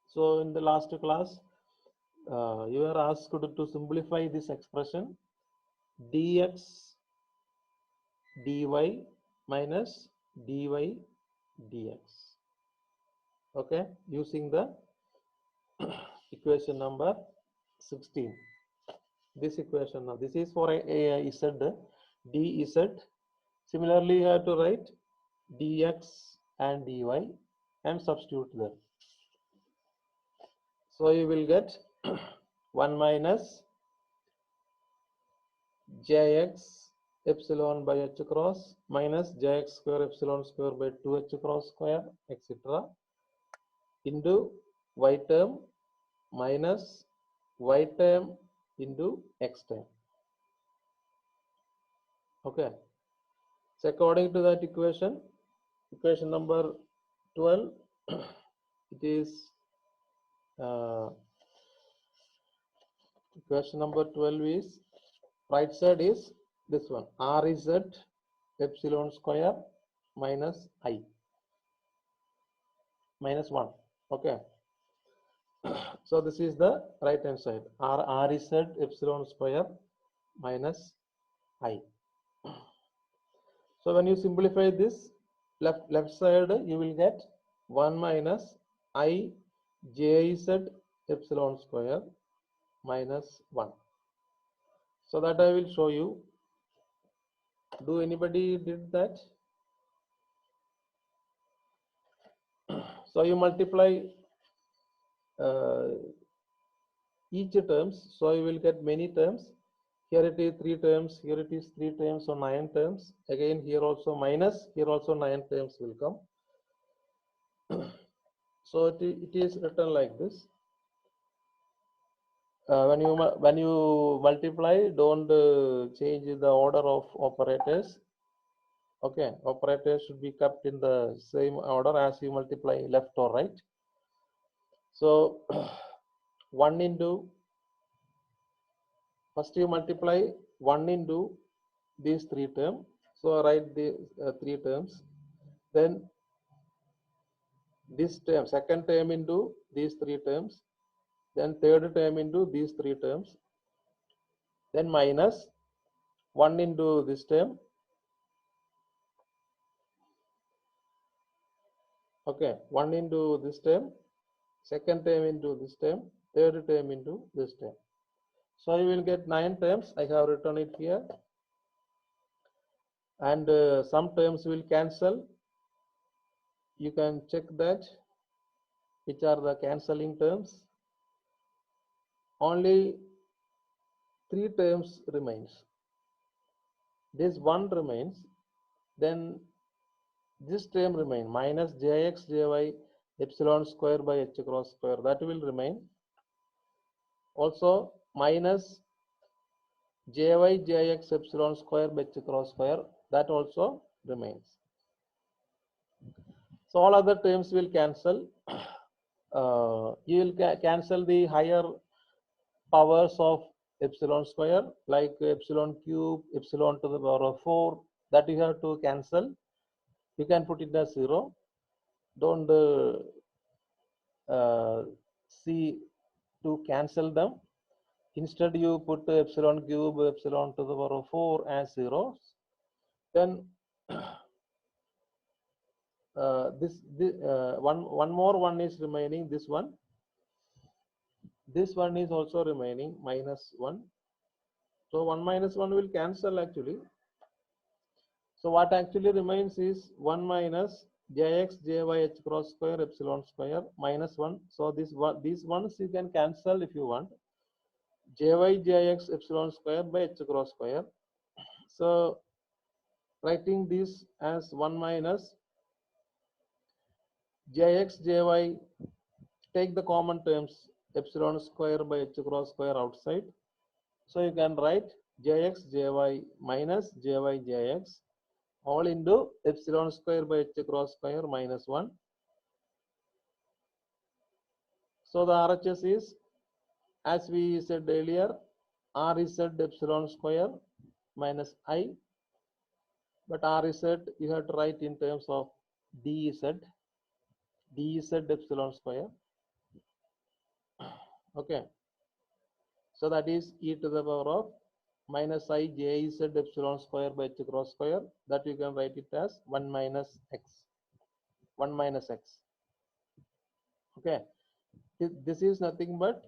So in the last class, you are asked to simplify this expression dx dy minus dy dx. Okay, using the equation number 16. This equation now, this is for a z dz. Similarly, you have to write dx and dy and substitute them. So you will get 1 minus jx epsilon by h cross minus jx square epsilon square by 2h cross square, etc. into y term minus y term into x term. Okay. So according to that equation number 12, it is equation number 12 is right side is this one, r is z epsilon square minus I minus 1. Okay. So this is the right hand side, r is z epsilon square minus I. So when you simplify this, left side you will get 1 minus I jz epsilon square minus 1. So that I will show you. Do anybody did that? So you multiply each terms, so you will get many terms. Here it is 3 terms, here it is 3 terms, so 9 terms. Again here also minus, here also 9 terms will come. So it is written like this. When you multiply, don't change the order of operators. Okay, operators should be kept in the same order as you multiply left or right. So 1 into, first you multiply 1 into these 3 terms. So write the 3 terms. Then this term, second term into these 3 terms. Then third term into these 3 terms. Then minus 1 into this term. Okay, 1 into this term, second term into this term, third term into this term. So you will get 9 terms. I have written it here. And some terms will cancel. You can check that which are the cancelling terms. Only 3 terms remains. This one remains. Then this term remain minus jx jy epsilon square by h cross square, that will remain. Also minus jy jx epsilon square by h cross square, that also remains. So all other terms will cancel. You will cancel the higher powers of epsilon square, like epsilon cube, epsilon to the power of 4, that you have to cancel. You can put it as 0. Don't see to cancel them. Instead you put epsilon cube, epsilon to the power of 4 as zeros. Then one more one is remaining, this one. This one is also remaining, minus 1. So 1 minus 1 will cancel actually. So what actually remains is 1 minus jx jy h cross square epsilon square minus 1. So these ones you can cancel if you want. Jy jx epsilon square by h cross square. So writing this as 1 minus jx jy, take the common terms epsilon square by h cross square outside. So you can write jx jy minus jy jx all into epsilon square by h cross square minus 1. So the RHS is, as we said earlier, r is z epsilon square minus I, but r is z you have to write in terms of dz. dz epsilon square. Okay, so that is e to the power of minus I jz epsilon square by h cross square. That you can write it as 1 minus x. 1 minus x. Okay, this is nothing but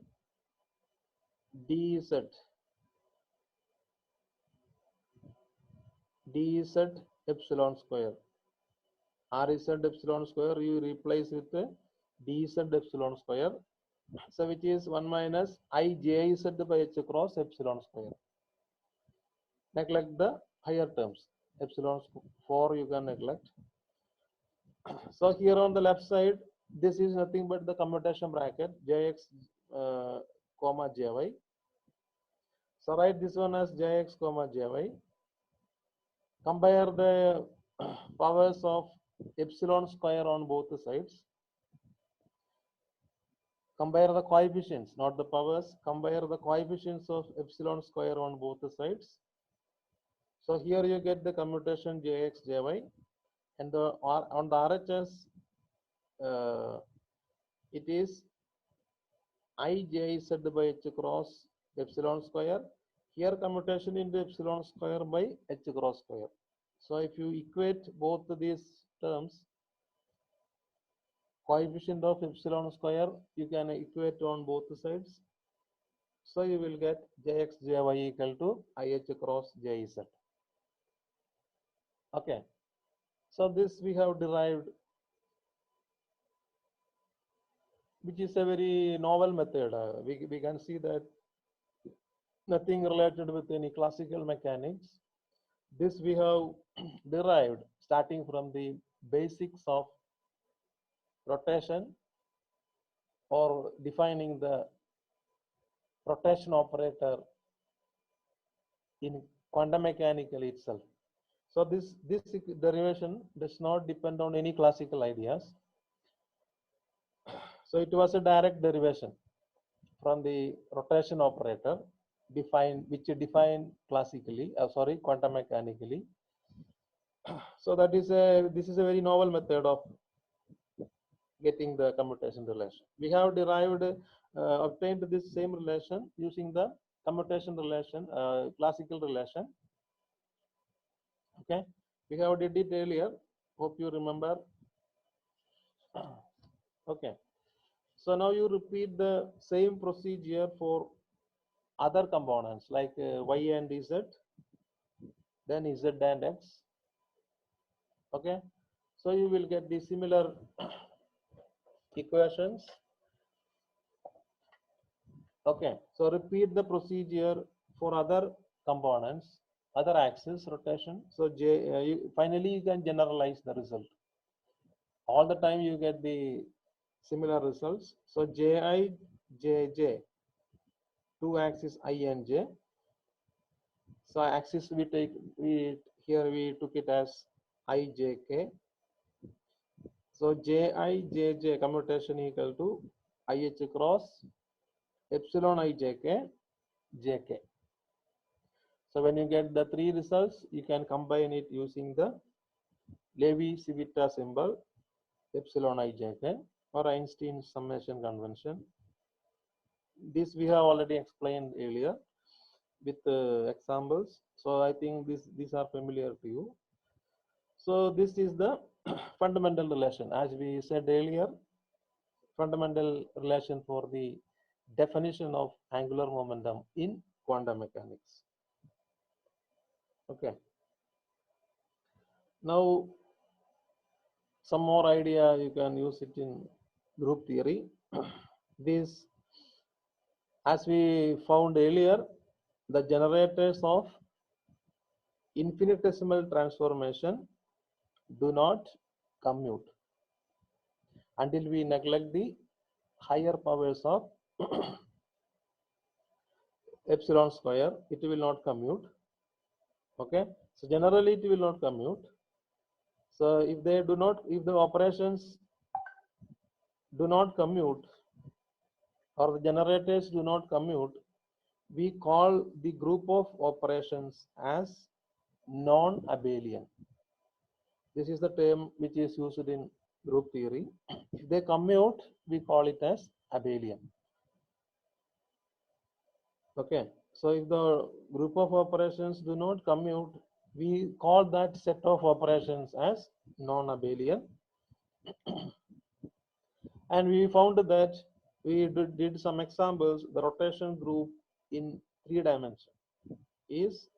dz epsilon square. Rz epsilon square you replace with dz epsilon square. So which is 1 minus I jz by h cross epsilon square. Neglect the higher terms. Epsilon 4 you can neglect. So here on the left side, this is nothing but the commutation bracket jx comma jy. So write this one as jx comma jy. Compare the powers of epsilon square on both the sides. Compare the coefficients, not the powers. Compare the coefficients of epsilon square on both the sides. So here you get the commutation jx jy, and on the RHS it is I jz by h cross epsilon square. Here commutation into epsilon square by h cross square. So if you equate both these terms, coefficient of epsilon square you can equate on both sides. So you will get jx jy equal to ih cross jz. Okay. So this we have derived, which is a very novel method. We can see that nothing related with any classical mechanics. This we have derived starting from the basics of rotation or defining the rotation operator in quantum mechanical itself. So this derivation does not depend on any classical ideas. So it was a direct derivation from the rotation operator which defined classically, quantum mechanically. So that is this is a very novel method of getting the commutation relation. We have derived, obtained this same relation using the commutation relation, classical relation. Okay, we have did it earlier. Hope you remember. Okay, so now you repeat the same procedure for other components like y and z, then z and x. Okay, so you will get the similar equations. Okay, so repeat the procedure for other components, other axis rotation. So finally you can generalize the result. All the time you get the similar results. So ji, jj, two axis I and j. So axis here we took it as I, j, k. So ji, jj commutation equal to ih cross epsilon I, jk, jk. So when you get the three results, you can combine it using the Levi-Civita symbol, epsilon I, jk, or Einstein summation convention. This we have already explained earlier with examples. So I think these are familiar to you. So this is the fundamental relation, as we said earlier, fundamental relation for the definition of angular momentum in quantum mechanics. Okay. Now some more idea, you can use it in group theory. This, as we found earlier, the generators of infinitesimal transformation do not commute until we neglect the higher powers of epsilon square. It will not commute. Okay, so generally it will not commute. So if they do not, if the operations do not commute or the generators do not commute, we call the group of operations as non-abelian. This is the term which is used in group theory. If they commute, we call it as abelian. Okay, so if the group of operations do not commute, we call that set of operations as non-abelian. And we found that we did some examples. The rotation group in 3 dimensions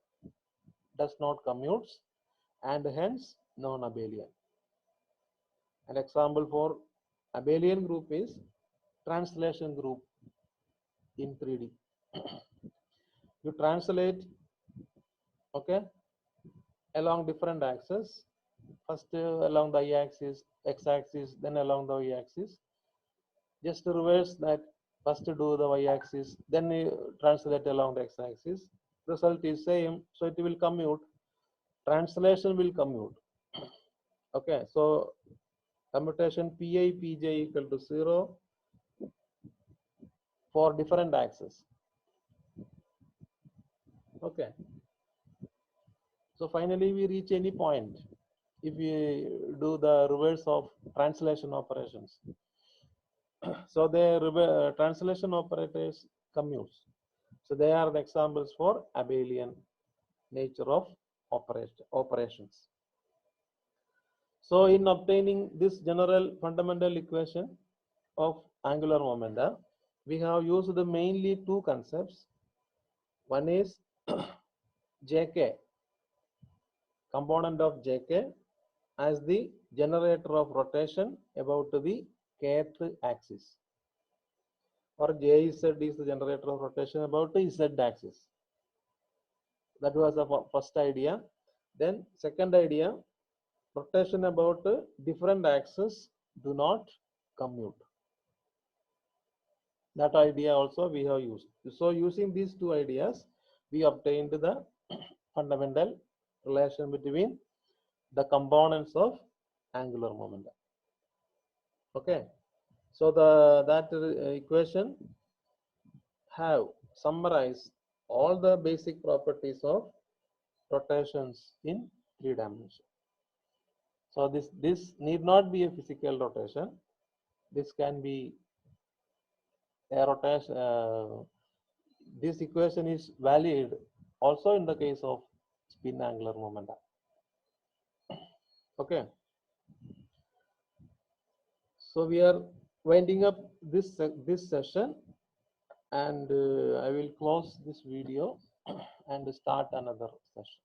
does not commute and hence non-abelian. An example for abelian group is translation group in 3D. You translate, okay, along different axes. First along the y-axis, x-axis, then along the y-axis. Just to reverse that, first do the y-axis, then translate along the x-axis. Result is same, so it will commute. Translation will commute. Okay, so commutation pi pj equal to 0 for different axes. Okay, so finally we reach any point if we do the reverse of translation operations. So the translation operators commutes. So they are the examples for abelian nature of operations. So in obtaining this general fundamental equation of angular momenta, we have used mainly 2 concepts. One is Jk, component of Jk as the generator of rotation about the kth axis, or Jz is the generator of rotation about the z axis. That was the first idea. Then second idea, rotation about different axes do not commute. That idea also we have used. So using these 2 ideas, we obtained the fundamental relation between the components of angular momentum. Okay, so that equation have summarized all the basic properties of rotations in 3 dimensions. So this need not be a physical rotation. This can be a rotation. This equation is valid also in the case of spin angular momentum. Okay, so we are winding up this session, and I will close this video and start another session.